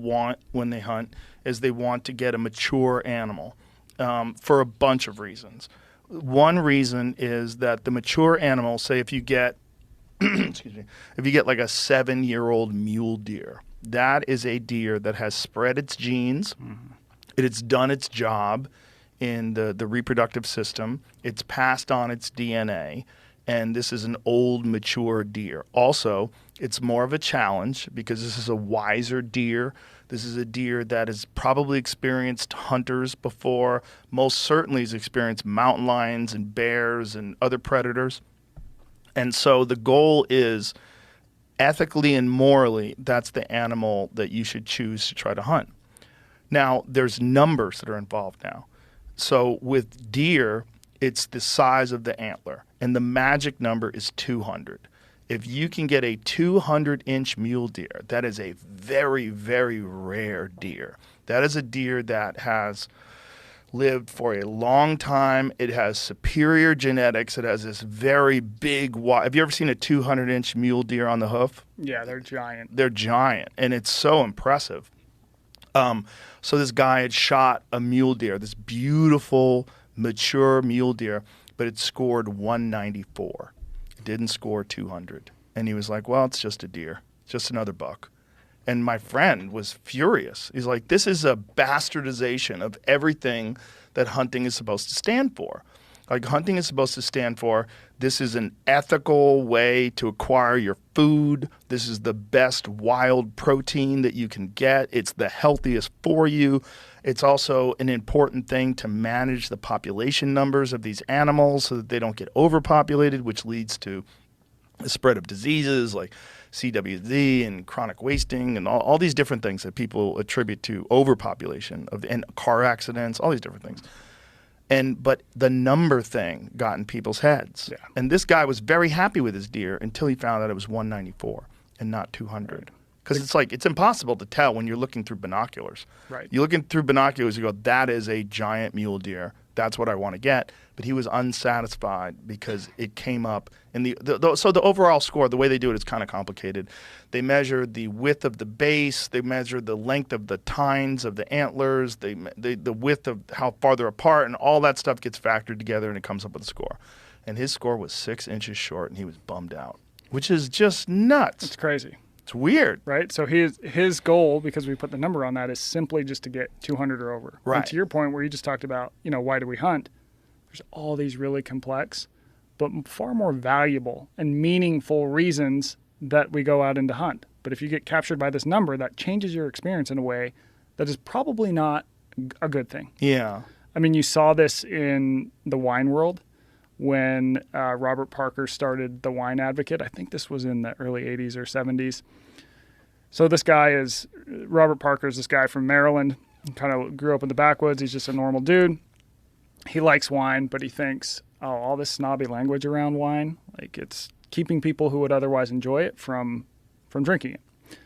want when they hunt is they want to get a mature animal for a bunch of reasons. One reason is that the mature animal, say if you get, excuse me, if you get like a 7-year-old mule deer, that is a deer that has spread its genes. Mm-hmm. It's done its job in the reproductive system. It's passed on its DNA. And this is an old, mature deer. Also, it's more of a challenge because this is a wiser deer. This is a deer that has probably experienced hunters before. Most certainly has experienced mountain lions and bears and other predators. And so the goal is, ethically and morally, that's the animal that you should choose to try to hunt. Now, there's numbers that are involved now. So with deer, it's the size of the antler, and the magic number is 200. If you can get a 200-inch mule deer, that is a very, very rare deer. That is a deer that has lived for a long time. It has superior genetics. It has this very big, have you ever seen a 200-inch mule deer on the hoof? Yeah, they're giant. They're giant, and it's so impressive. So this guy had shot a mule deer, this beautiful, mature mule deer, but it scored 194. It didn't score 200. And he was like, well, it's just a deer. It's just another buck. And my friend was furious. He's like, this is a bastardization of everything that hunting is supposed to stand for. Like, hunting is supposed to stand for, this is an ethical way to acquire your food. This is the best wild protein that you can get. It's the healthiest for you. It's also an important thing to manage the population numbers of these animals so that they don't get overpopulated, which leads to the spread of diseases like CWD and chronic wasting and all these different things that people attribute to overpopulation and car accidents, all these different things. But the number thing got in people's heads. Yeah. And this guy was very happy with his deer until he found out it was 194 and not 200. Because it's impossible to tell when you're looking through binoculars. Right. You're looking through binoculars, you go, that is a giant mule deer. That's what I want to get. But he was unsatisfied because it came up in so the overall score, the way they do it is kind of complicated. They measure the width of the base, they measure the length of the tines of the antlers, the width of how far they're apart, and all that stuff gets factored together and it comes up with a score. And his score was 6 inches short, and he was bummed out, which is just nuts. It's crazy. It's weird. Right? So his goal, because we put the number on that, is simply just to get 200 or over. Right. And to your point where you just talked about, why do we hunt? There's all these really complex, but far more valuable and meaningful reasons that we go out and to hunt. But if you get captured by this number, that changes your experience in a way that is probably not a good thing. Yeah. I mean, you saw this in the wine world when Robert Parker started The Wine Advocate. I think this was in the early 80s or 70s. So Robert Parker is this guy from Maryland, kind of grew up in the backwoods. He's just a normal dude. He likes wine, but he thinks, all this snobby language around wine, like it's keeping people who would otherwise enjoy it from drinking it.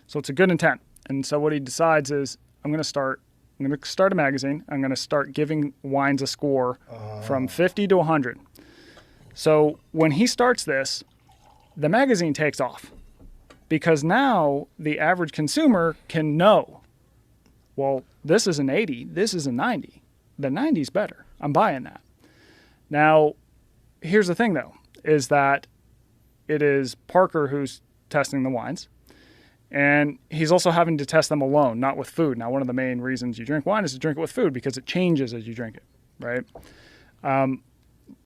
So it's a good intent. And so what he decides is, I'm going to start a magazine. I'm going to start giving wines a score from 50 to 100. So when he starts this, the magazine takes off because now the average consumer can know, well, this is an 80, this is a 90. The 90 is better. I'm buying that. Now, here's the thing, though, is that it is Parker who's testing the wines, and he's also having to test them alone, not with food. Now, one of the main reasons you drink wine is to drink it with food because it changes as you drink it, right?